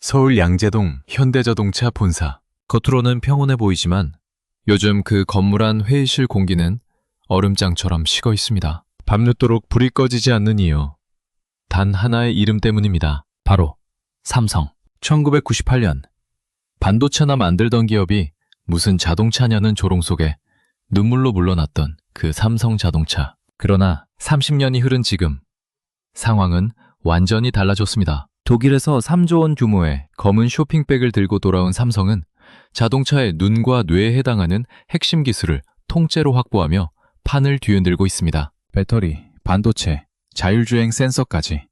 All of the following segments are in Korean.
서울 양재동 현대자동차 본사. 겉으로는 평온해 보이지만 요즘 그 건물 안 회의실 공기는 얼음장처럼 식어 있습니다. 밤늦도록 불이 꺼지지 않는 이유. 단 하나의 이름 때문입니다. 바로 삼성. 1998년 반도체나 만들던 기업이 무슨 자동차냐는 조롱 속에 눈물로 물러났던 그 삼성 자동차. 그러나 30년이 흐른 지금 상황은 완전히 달라졌습니다. 독일에서 3조 원 규모의 검은 쇼핑백을 들고 돌아온 삼성은 자동차의 눈과 뇌에 해당하는 핵심 기술을 통째로 확보하며 판을 뒤흔들고 있습니다. 배터리, 반도체, 자율주행 센서까지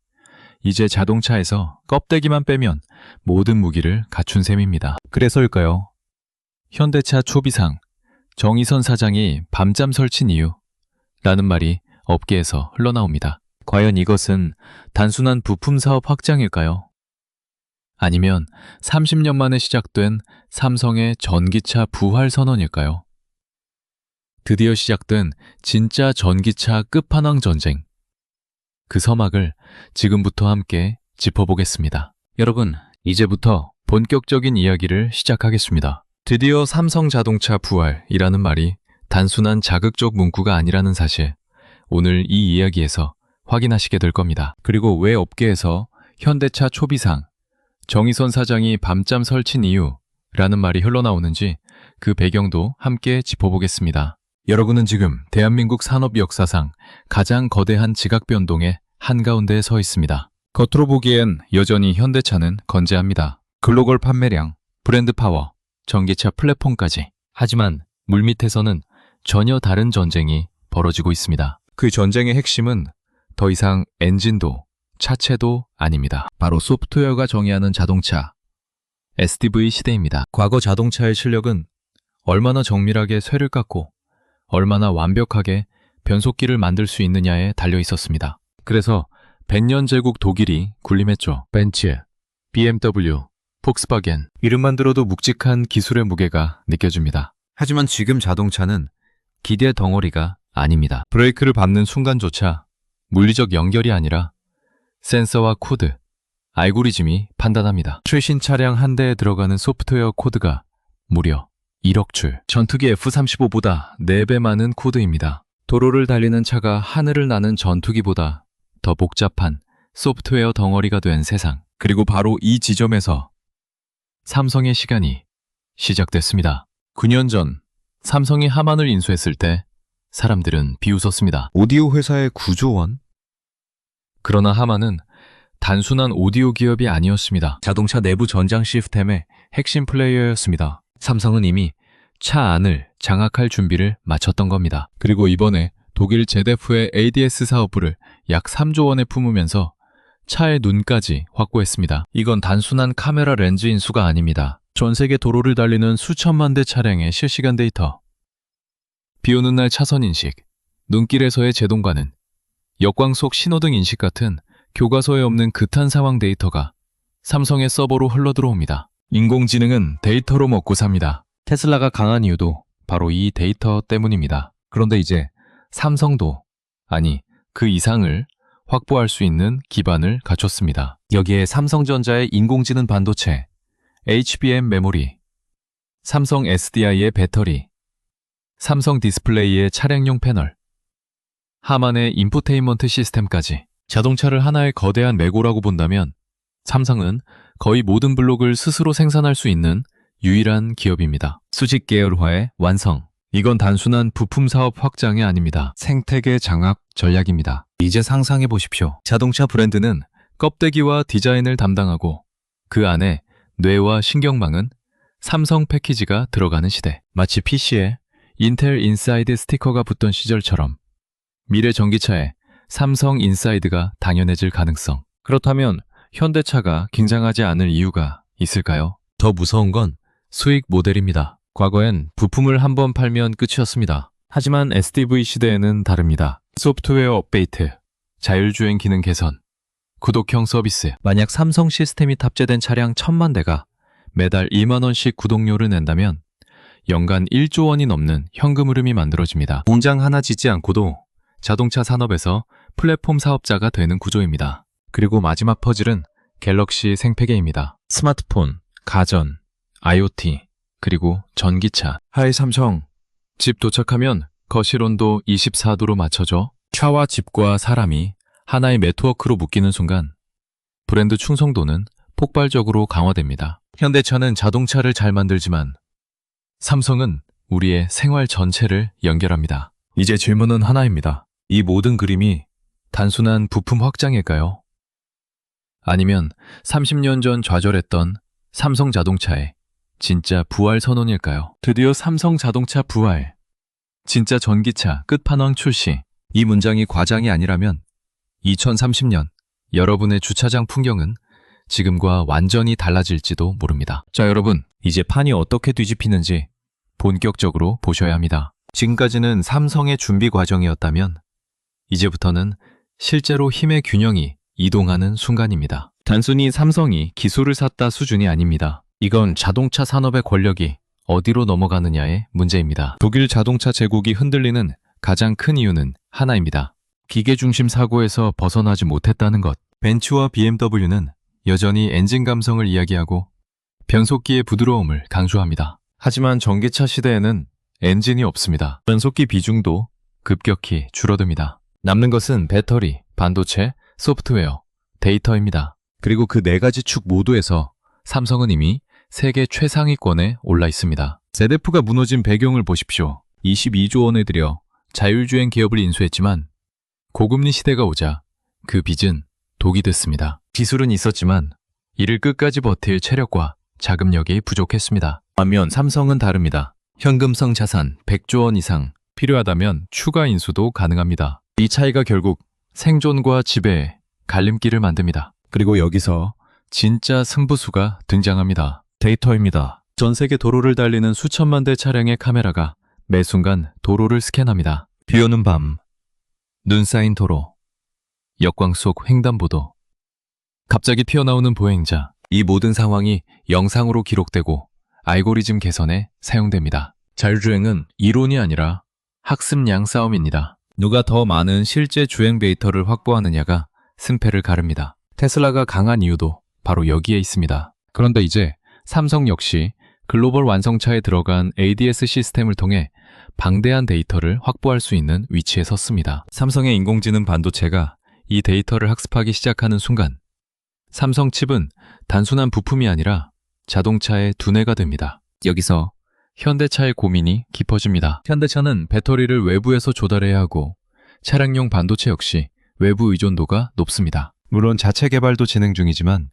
이제 자동차에서 껍데기만 빼면 모든 무기를 갖춘 셈입니다. 그래서일까요? 현대차 초비상 정의선 사장이 밤잠 설친 이유 라는 말이 업계에서 흘러나옵니다. 과연 이것은 단순한 부품 사업 확장일까요? 아니면 30년 만에 시작된 삼성의 전기차 부활 선언일까요? 드디어 시작된 진짜 전기차 끝판왕 전쟁. 그 서막을 지금부터 함께 짚어보겠습니다. 여러분, 이제부터 본격적인 이야기를 시작하겠습니다. 드디어 삼성 자동차 부활이라는 말이 단순한 자극적 문구가 아니라는 사실, 오늘 이 이야기에서 확인하시게 될 겁니다. 그리고 왜 업계에서 현대차 초비상, 정의선 사장이 밤잠 설친 이유라는 말이 흘러나오는지 그 배경도 함께 짚어보겠습니다. 여러분은 지금 대한민국 산업 역사상 가장 거대한 지각 변동의 한가운데에 서 있습니다. 겉으로 보기엔 여전히 현대차는 건재합니다. 글로벌 판매량, 브랜드 파워, 전기차 플랫폼까지. 하지만 물밑에서는 전혀 다른 전쟁이 벌어지고 있습니다. 그 전쟁의 핵심은 더 이상 엔진도 차체도 아닙니다. 바로 소프트웨어가 정의하는 자동차, SDV 시대입니다. 과거 자동차의 실력은 얼마나 정밀하게 쇠를 깎고 얼마나 완벽하게 변속기를 만들 수 있느냐에 달려 있었습니다. 그래서 100년 제국 독일이 군림했죠. 벤츠, BMW, 폭스바겐. 이름만 들어도 묵직한 기술의 무게가 느껴집니다. 하지만 지금 자동차는 기대 덩어리가 아닙니다. 브레이크를 밟는 순간조차 물리적 연결이 아니라 센서와 코드, 알고리즘이 판단합니다. 최신 차량 한 대에 들어가는 소프트웨어 코드가 무려 1억 줄. 전투기 F-35보다 4배 많은 코드입니다. 도로를 달리는 차가 하늘을 나는 전투기보다 더 복잡한 소프트웨어 덩어리가 된 세상. 그리고 바로 이 지점에서 삼성의 시간이 시작됐습니다. 9년 전 삼성이 하만을 인수했을 때 사람들은 비웃었습니다. 오디오 회사의 9조 원? 그러나 하만은 단순한 오디오 기업이 아니었습니다. 자동차 내부 전장 시스템의 핵심 플레이어였습니다. 삼성은 이미 차 안을 장악할 준비를 마쳤던 겁니다. 그리고 이번에 독일 제데프의 ADS 사업부를 약 3조 원에 품으면서 차의 눈까지 확보했습니다. 이건 단순한 카메라 렌즈 인수가 아닙니다. 전 세계 도로를 달리는 수천만 대 차량의 실시간 데이터, 비 오는 날 차선 인식, 눈길에서의 제동관은, 역광 속 신호등 인식 같은 교과서에 없는 극한 상황 데이터가 삼성의 서버로 흘러들어옵니다. 인공지능은 데이터로 먹고 삽니다. 테슬라가 강한 이유도 바로 이 데이터 때문입니다. 그런데 이제 삼성도, 아니 그 이상을 확보할 수 있는 기반을 갖췄습니다. 여기에 삼성전자의 인공지능 반도체, HBM 메모리, 삼성 SDI의 배터리, 삼성 디스플레이의 차량용 패널, 하만의 인포테인먼트 시스템까지. 자동차를 하나의 거대한 메고라고 본다면 삼성은 거의 모든 블록을 스스로 생산할 수 있는 유일한 기업입니다. 수직 계열화의 완성. 이건 단순한 부품 사업 확장이 아닙니다. 생태계 장악 전략입니다. 이제 상상해 보십시오. 자동차 브랜드는 껍데기와 디자인을 담당하고 그 안에 뇌와 신경망은 삼성 패키지가 들어가는 시대. 마치 PC에 인텔 인사이드 스티커가 붙던 시절처럼 미래 전기차에 삼성 인사이드가 당연해질 가능성. 그렇다면 현대차가 긴장하지 않을 이유가 있을까요? 더 무서운 건 수익 모델입니다. 과거엔 부품을 한번 팔면 끝이었습니다. 하지만 SDV 시대에는 다릅니다. 소프트웨어 업데이트, 자율주행 기능 개선, 구독형 서비스. 만약 삼성 시스템이 탑재된 차량 1000만 대가 매달 2만 원씩 구독료를 낸다면 연간 1조 원이 넘는 현금 흐름이 만들어집니다. 공장 하나 짓지 않고도 자동차 산업에서 플랫폼 사업자가 되는 구조입니다. 그리고 마지막 퍼즐은 갤럭시 생태계입니다. 스마트폰, 가전, IoT, 그리고 전기차. 하이 삼성. 집 도착하면 거실 온도 24도로 맞춰져 차와 집과 사람이 하나의 네트워크로 묶이는 순간 브랜드 충성도는 폭발적으로 강화됩니다. 현대차는 자동차를 잘 만들지만 삼성은 우리의 생활 전체를 연결합니다. 이제 질문은 하나입니다. 이 모든 그림이 단순한 부품 확장일까요? 아니면 30년 전 좌절했던 삼성 자동차의 진짜 부활 선언일까요? 드디어 삼성 자동차 부활. 진짜 전기차 끝판왕 출시. 이 문장이 과장이 아니라면 2030년 여러분의 주차장 풍경은 지금과 완전히 달라질지도 모릅니다. 자, 여러분, 이제 판이 어떻게 뒤집히는지 본격적으로 보셔야 합니다. 지금까지는 삼성의 준비 과정이었다면 이제부터는 실제로 힘의 균형이 이동하는 순간입니다. 단순히 삼성이 기술을 샀다 수준이 아닙니다. 이건 자동차 산업의 권력이 어디로 넘어가느냐의 문제입니다. 독일 자동차 제국이 흔들리는 가장 큰 이유는 하나입니다. 기계중심 사고에서 벗어나지 못했다는 것. 벤츠와 BMW는 여전히 엔진 감성을 이야기하고 변속기의 부드러움을 강조합니다. 하지만 전기차 시대에는 엔진이 없습니다. 변속기 비중도 급격히 줄어듭니다. 남는 것은 배터리, 반도체, 소프트웨어, 데이터입니다. 그리고 그 네 가지 축 모두에서 삼성은 이미 세계 최상위권에 올라 있습니다. ZF가 무너진 배경을 보십시오. 22조 원을 들여 자율주행 기업을 인수했지만 고금리 시대가 오자 그 빚은 독이 됐습니다. 기술은 있었지만 이를 끝까지 버틸 체력과 자금력이 부족했습니다. 반면 삼성은 다릅니다. 현금성 자산 100조 원 이상 필요하다면 추가 인수도 가능합니다. 이 차이가 결국 생존과 지배의 갈림길을 만듭니다. 그리고 여기서 진짜 승부수가 등장합니다. 데이터입니다. 전 세계 도로를 달리는 수천만 대 차량의 카메라가 매 순간 도로를 스캔합니다. 비 오는 밤, 눈 쌓인 도로, 역광 속 횡단보도, 갑자기 튀어나오는 보행자. 이 모든 상황이 영상으로 기록되고 알고리즘 개선에 사용됩니다. 자율주행은 이론이 아니라 학습량 싸움입니다. 누가 더 많은 실제 주행 데이터를 확보하느냐가 승패를 가릅니다. 테슬라가 강한 이유도 바로 여기에 있습니다. 그런데 이제 삼성 역시 글로벌 완성차에 들어간 ADS 시스템을 통해 방대한 데이터를 확보할 수 있는 위치에 섰습니다. 삼성의 인공지능 반도체가 이 데이터를 학습하기 시작하는 순간 삼성 칩은 단순한 부품이 아니라 자동차의 두뇌가 됩니다. 여기서 현대차의 고민이 깊어집니다. 현대차는 배터리를 외부에서 조달해야 하고 차량용 반도체 역시 외부 의존도가 높습니다. 물론 자체 개발도 진행 중이지만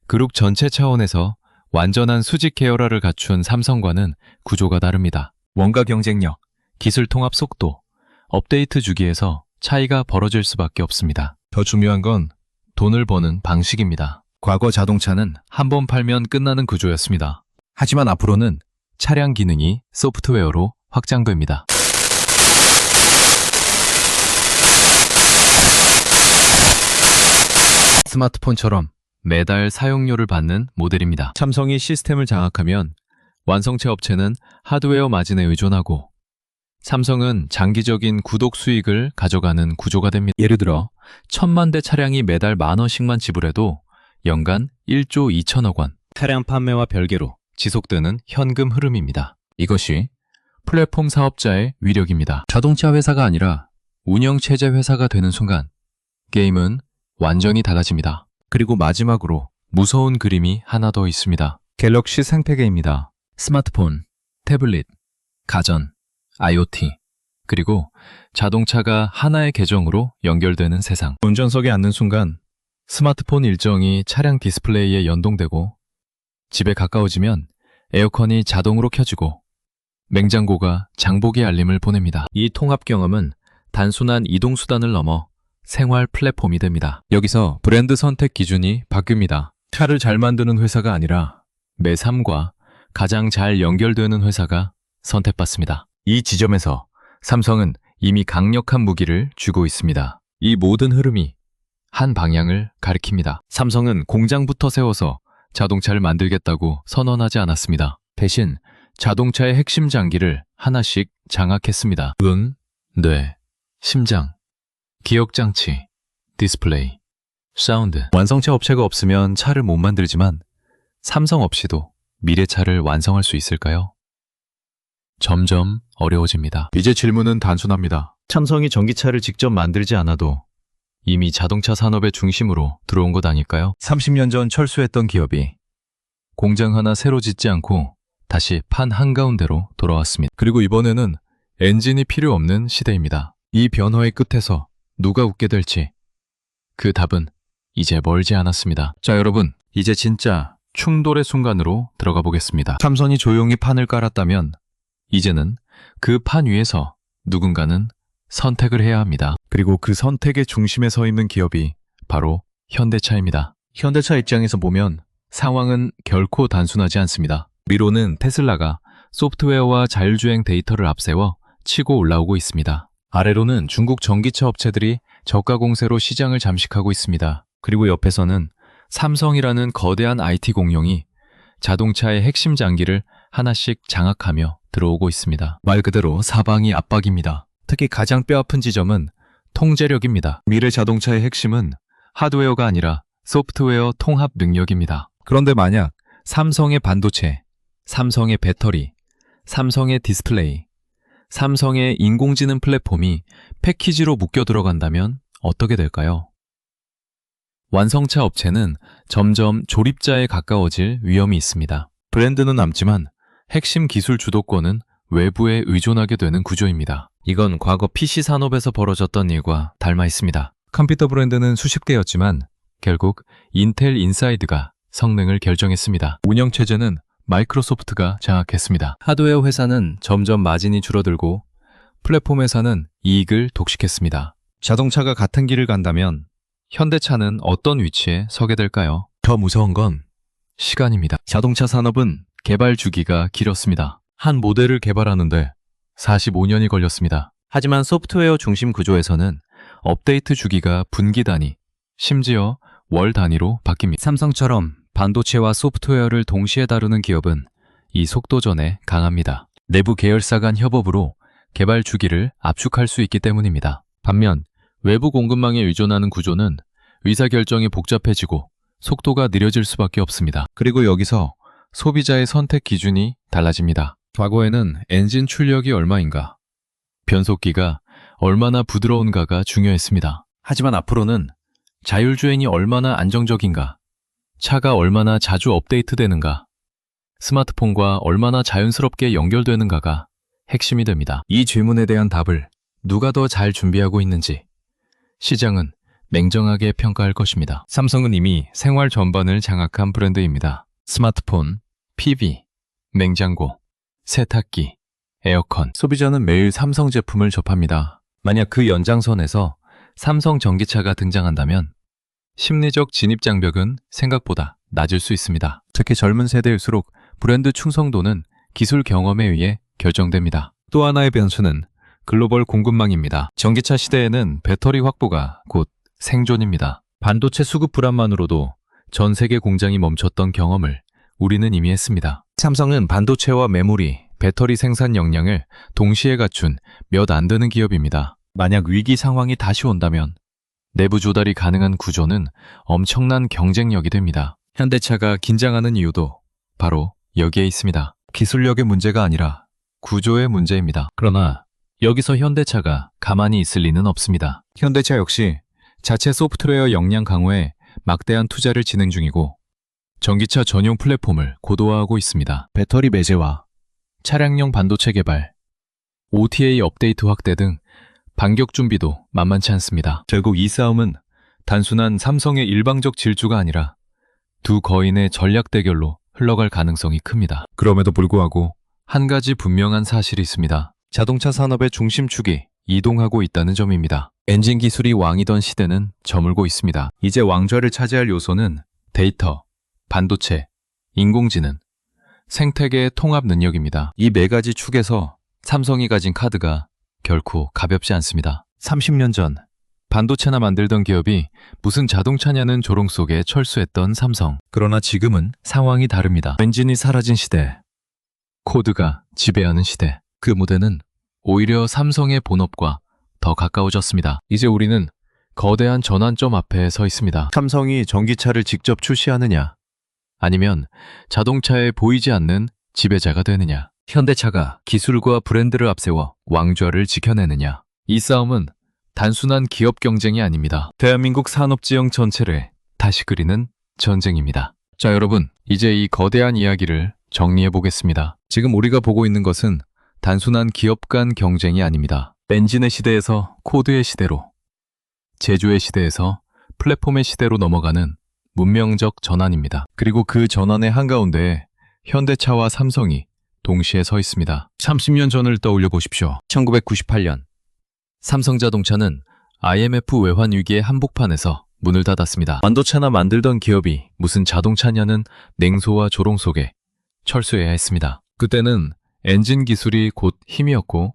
그룹 전체 차원에서 완전한 수직 계열화를 갖춘 삼성과는 구조가 다릅니다. 원가 경쟁력, 기술 통합 속도, 업데이트 주기에서 차이가 벌어질 수밖에 없습니다. 더 중요한 건 돈을 버는 방식입니다. 과거 자동차는 한 번 팔면 끝나는 구조였습니다. 하지만 앞으로는 차량 기능이 소프트웨어로 확장됩니다. 스마트폰처럼 매달 사용료를 받는 모델입니다. 삼성이 시스템을 장악하면 완성체 업체는 하드웨어 마진에 의존하고 삼성은 장기적인 구독 수익을 가져가는 구조가 됩니다. 예를 들어 1000만 대 차량이 매달 10,000원씩만 지불해도 연간 1조 2천억 원. 차량 판매와 별개로 지속되는 현금 흐름입니다. 이것이 플랫폼 사업자의 위력입니다. 자동차 회사가 아니라 운영체제 회사가 되는 순간 게임은 완전히 달라집니다. 그리고 마지막으로 무서운 그림이 하나 더 있습니다. 갤럭시 생태계입니다. 스마트폰, 태블릿, 가전, IoT, 그리고 자동차가 하나의 계정으로 연결되는 세상. 운전석에 앉는 순간 스마트폰 일정이 차량 디스플레이에 연동되고 집에 가까워지면 에어컨이 자동으로 켜지고 냉장고가 장보기 알림을 보냅니다. 이 통합 경험은 단순한 이동수단을 넘어 생활 플랫폼이 됩니다. 여기서 브랜드 선택 기준이 바뀝니다. 차를 잘 만드는 회사가 아니라 내 삶과 가장 잘 연결되는 회사가 선택받습니다. 이 지점에서 삼성은 이미 강력한 무기를 쥐고 있습니다. 이 모든 흐름이 한 방향을 가리킵니다. 삼성은 공장부터 세워서 자동차를 만들겠다고 선언하지 않았습니다. 대신 자동차의 핵심 장기를 하나씩 장악했습니다. 눈, 뇌, 심장, 기억장치, 디스플레이, 사운드. 완성차 업체가 없으면 차를 못 만들지만 삼성 없이도 미래차를 완성할 수 있을까요? 점점 어려워집니다. 이제 질문은 단순합니다. 삼성이 전기차를 직접 만들지 않아도 이미 자동차 산업의 중심으로 들어온 것 아닐까요? 30년 전 철수했던 기업이 공장 하나 새로 짓지 않고 다시 판 한가운데로 돌아왔습니다. 그리고 이번에는 엔진이 필요 없는 시대입니다. 이 변화의 끝에서 누가 웃게 될지 그 답은 이제 멀지 않았습니다. 자, 여러분, 이제 진짜 충돌의 순간으로 들어가 보겠습니다. 삼성이 조용히 판을 깔았다면 이제는 그 판 위에서 누군가는 선택을 해야 합니다. 그리고 그 선택의 중심에 서 있는 기업이 바로 현대차입니다. 현대차 입장에서 보면 상황은 결코 단순하지 않습니다. 위로는 테슬라가 소프트웨어와 자율주행 데이터를 앞세워 치고 올라오고 있습니다. 아래로는 중국 전기차 업체들이 저가 공세로 시장을 잠식하고 있습니다. 그리고 옆에서는 삼성이라는 거대한 IT 공룡이 자동차의 핵심 장기를 하나씩 장악하며 들어오고 있습니다. 말 그대로 사방이 압박입니다. 특히 가장 뼈아픈 지점은 통제력입니다. 미래 자동차의 핵심은 하드웨어가 아니라 소프트웨어 통합 능력입니다. 그런데 만약 삼성의 반도체, 삼성의 배터리, 삼성의 디스플레이, 삼성의 인공지능 플랫폼이 패키지로 묶여 들어간다면 어떻게 될까요? 완성차 업체는 점점 조립자에 가까워질 위험이 있습니다. 브랜드는 남지만 핵심 기술 주도권은 외부에 의존하게 되는 구조입니다. 이건 과거 PC 산업에서 벌어졌던 일과 닮아 있습니다. 컴퓨터 브랜드는 수십 개였지만 결국 인텔 인사이드가 성능을 결정했습니다. 운영체제는 마이크로소프트가 장악했습니다. 하드웨어 회사는 점점 마진이 줄어들고 플랫폼 회사는 이익을 독식했습니다. 자동차가 같은 길을 간다면 현대차는 어떤 위치에 서게 될까요? 더 무서운 건 시간입니다. 자동차 산업은 개발 주기가 길었습니다. 한 모델을 개발하는데 45년이 걸렸습니다. 하지만 소프트웨어 중심 구조에서는 업데이트 주기가 분기 단위, 심지어 월 단위로 바뀝니다. 삼성처럼 반도체와 소프트웨어를 동시에 다루는 기업은 이 속도전에 강합니다. 내부 계열사 간 협업으로 개발 주기를 압축할 수 있기 때문입니다. 반면 외부 공급망에 의존하는 구조는 의사결정이 복잡해지고 속도가 느려질 수밖에 없습니다. 그리고 여기서 소비자의 선택 기준이 달라집니다. 과거에는 엔진 출력이 얼마인가, 변속기가 얼마나 부드러운가가 중요했습니다. 하지만 앞으로는 자율주행이 얼마나 안정적인가, 차가 얼마나 자주 업데이트되는가, 스마트폰과 얼마나 자연스럽게 연결되는가가 핵심이 됩니다. 이 질문에 대한 답을 누가 더 잘 준비하고 있는지 시장은 냉정하게 평가할 것입니다. 삼성은 이미 생활 전반을 장악한 브랜드입니다. 스마트폰, PV, 냉장고, 세탁기, 에어컨. 소비자는 매일 삼성 제품을 접합니다. 만약 그 연장선에서 삼성 전기차가 등장한다면 심리적 진입 장벽은 생각보다 낮을 수 있습니다. 특히 젊은 세대일수록 브랜드 충성도는 기술 경험에 의해 결정됩니다. 또 하나의 변수는 글로벌 공급망입니다. 전기차 시대에는 배터리 확보가 곧 생존입니다. 반도체 수급 불안만으로도 전 세계 공장이 멈췄던 경험을 우리는 이미 했습니다. 삼성은 반도체와 메모리, 배터리 생산 역량을 동시에 갖춘 몇 안 되는 기업입니다. 만약 위기 상황이 다시 온다면 내부 조달이 가능한 구조는 엄청난 경쟁력이 됩니다. 현대차가 긴장하는 이유도 바로 여기에 있습니다. 기술력의 문제가 아니라 구조의 문제입니다. 그러나 여기서 현대차가 가만히 있을 리는 없습니다. 현대차 역시 자체 소프트웨어 역량 강화에 막대한 투자를 진행 중이고 전기차 전용 플랫폼을 고도화하고 있습니다. 배터리 매제와 차량용 반도체 개발, OTA 업데이트 확대 등 반격 준비도 만만치 않습니다. 결국 이 싸움은 단순한 삼성의 일방적 질주가 아니라 두 거인의 전략 대결로 흘러갈 가능성이 큽니다. 그럼에도 불구하고 한 가지 분명한 사실이 있습니다. 자동차 산업의 중심축이 이동하고 있다는 점입니다. 엔진 기술이 왕이던 시대는 저물고 있습니다. 이제 왕좌를 차지할 요소는 데이터, 반도체, 인공지능, 생태계의 통합 능력입니다. 이 네 가지 축에서 삼성이 가진 카드가 결코 가볍지 않습니다. 30년 전 반도체나 만들던 기업이 무슨 자동차냐는 조롱 속에 철수했던 삼성. 그러나 지금은 상황이 다릅니다. 엔진이 사라진 시대, 코드가 지배하는 시대. 그 무대는 오히려 삼성의 본업과 더 가까워졌습니다. 이제 우리는 거대한 전환점 앞에 서 있습니다. 삼성이 전기차를 직접 출시하느냐, 아니면 자동차에 보이지 않는 지배자가 되느냐, 현대차가 기술과 브랜드를 앞세워 왕좌를 지켜내느냐. 이 싸움은 단순한 기업 경쟁이 아닙니다. 대한민국 산업지형 전체를 다시 그리는 전쟁입니다. 자, 여러분, 이제 이 거대한 이야기를 정리해 보겠습니다. 지금 우리가 보고 있는 것은 단순한 기업 간 경쟁이 아닙니다. 엔진의 시대에서 코드의 시대로, 제조의 시대에서 플랫폼의 시대로 넘어가는 문명적 전환입니다. 그리고 그 전환의 한가운데에 현대차와 삼성이 동시에 서 있습니다. 30년 전을 떠올려 보십시오. 1998년 삼성자동차는 IMF 외환 위기의 한복판에서 문을 닫았습니다. 반도체나 만들던 기업이 무슨 자동차냐는 냉소와 조롱 속에 철수해야 했습니다. 그때는 엔진 기술이 곧 힘이었고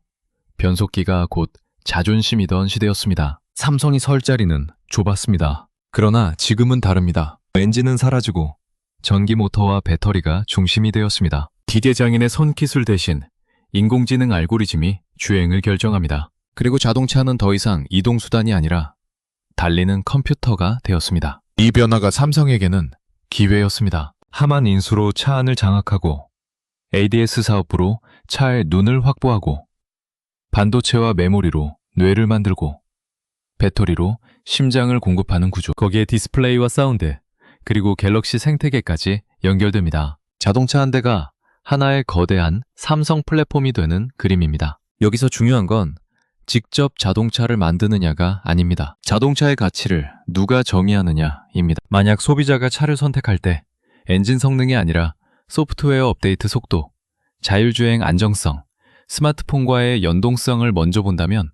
변속기가 곧 자존심이던 시대였습니다. 삼성이 설 자리는 좁았습니다. 그러나 지금은 다릅니다. 엔진은 사라지고 전기 모터와 배터리가 중심이 되었습니다. 기계 장인의 손기술 대신 인공지능 알고리즘이 주행을 결정합니다. 그리고 자동차는 더 이상 이동수단이 아니라 달리는 컴퓨터가 되었습니다. 이 변화가 삼성에게는 기회였습니다. 하만 인수로 차 안을 장악하고 ADS 사업부로 차의 눈을 확보하고 반도체와 메모리로 뇌를 만들고 배터리로 심장을 공급하는 구조, 거기에 디스플레이와 사운드, 그리고 갤럭시 생태계까지 연결됩니다. 자동차 한 대가 하나의 거대한 삼성 플랫폼이 되는 그림입니다. 여기서 중요한 건 직접 자동차를 만드느냐가 아닙니다. 자동차의 가치를 누가 정의하느냐입니다. 만약 소비자가 차를 선택할 때 엔진 성능이 아니라 소프트웨어 업데이트 속도, 자율주행 안정성, 스마트폰과의 연동성을 먼저 본다면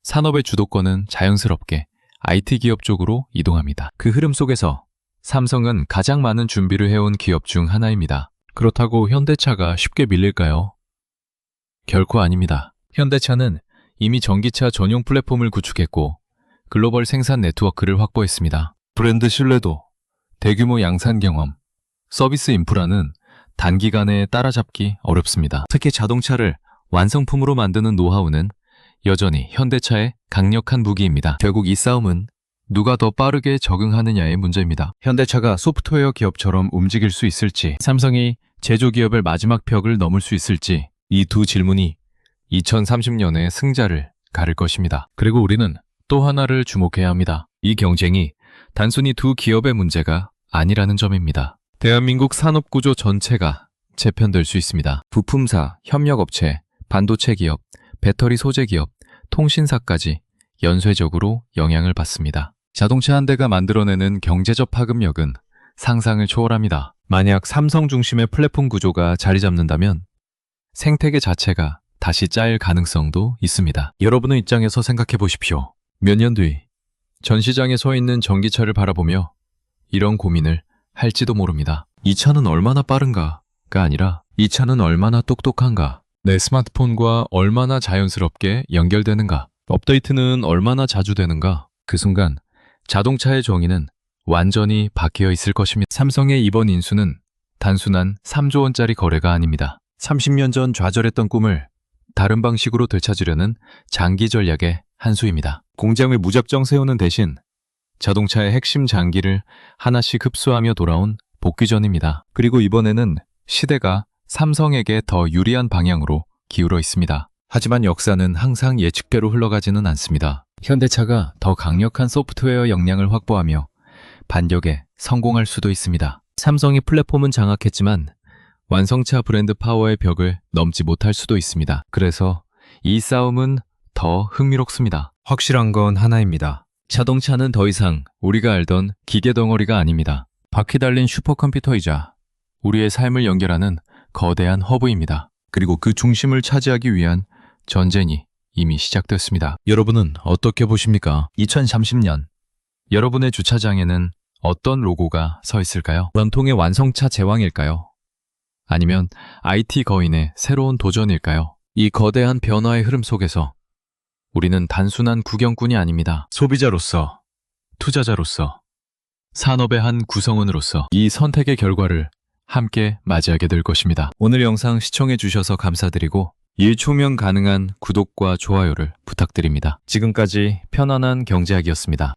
산업의 주도권은 자연스럽게 IT 기업 쪽으로 이동합니다. 그 흐름 속에서 삼성은 가장 많은 준비를 해온 기업 중 하나입니다. 그렇다고 현대차가 쉽게 밀릴까요? 결코 아닙니다. 현대차는 이미 전기차 전용 플랫폼을 구축했고 글로벌 생산 네트워크를 확보했습니다. 브랜드 신뢰도, 대규모 양산 경험, 서비스 인프라는 단기간에 따라잡기 어렵습니다. 특히 자동차를 완성품으로 만드는 노하우는 여전히 현대차의 강력한 무기입니다. 결국 이 싸움은 누가 더 빠르게 적응하느냐의 문제입니다. 현대차가 소프트웨어 기업처럼 움직일 수 있을지, 삼성이 제조기업의 마지막 벽을 넘을 수 있을지, 이 두 질문이 2030년의 승자를 가를 것입니다. 그리고 우리는 또 하나를 주목해야 합니다. 이 경쟁이 단순히 두 기업의 문제가 아니라는 점입니다. 대한민국 산업구조 전체가 재편될 수 있습니다. 부품사, 협력업체, 반도체 기업, 배터리 소재 기업, 통신사까지 연쇄적으로 영향을 받습니다. 자동차 한 대가 만들어내는 경제적 파급력은 상상을 초월합니다. 만약 삼성 중심의 플랫폼 구조가 자리 잡는다면 생태계 자체가 다시 짜일 가능성도 있습니다. 여러분의 입장에서 생각해 보십시오. 몇 년 뒤 전 시장에 서 있는 전기차를 바라보며 이런 고민을 할지도 모릅니다. 이 차는 얼마나 빠른가가 아니라 이 차는 얼마나 똑똑한가, 내 스마트폰과 얼마나 자연스럽게 연결되는가, 업데이트는 얼마나 자주 되는가. 그 순간 자동차의 정의는 완전히 바뀌어 있을 것입니다. 삼성의 이번 인수는 단순한 3조 원짜리 거래가 아닙니다. 30년 전 좌절했던 꿈을 다른 방식으로 되찾으려는 장기 전략의 한 수입니다. 공장을 무작정 세우는 대신 자동차의 핵심 장기를 하나씩 흡수하며 돌아온 복귀전입니다. 그리고 이번에는 시대가 삼성에게 더 유리한 방향으로 기울어 있습니다. 하지만 역사는 항상 예측대로 흘러가지는 않습니다. 현대차가 더 강력한 소프트웨어 역량을 확보하며 반격에 성공할 수도 있습니다. 삼성이 플랫폼은 장악했지만 완성차 브랜드 파워의 벽을 넘지 못할 수도 있습니다. 그래서 이 싸움은 더 흥미롭습니다. 확실한 건 하나입니다. 자동차는 더 이상 우리가 알던 기계 덩어리가 아닙니다. 바퀴 달린 슈퍼컴퓨터이자 우리의 삶을 연결하는 거대한 허브입니다. 그리고 그 중심을 차지하기 위한 전쟁이 이미 시작됐습니다. 여러분은 어떻게 보십니까? 2030년 여러분의 주차장에는 어떤 로고가 서 있을까요? 전통의 완성차 제왕일까요? 아니면 IT 거인의 새로운 도전일까요? 이 거대한 변화의 흐름 속에서 우리는 단순한 구경꾼이 아닙니다. 소비자로서, 투자자로서, 산업의 한 구성원으로서 이 선택의 결과를 함께 맞이하게 될 것입니다. 오늘 영상 시청해 주셔서 감사드리고 일초면 가능한 구독과 좋아요를 부탁드립니다. 지금까지 편안한 경제학이었습니다.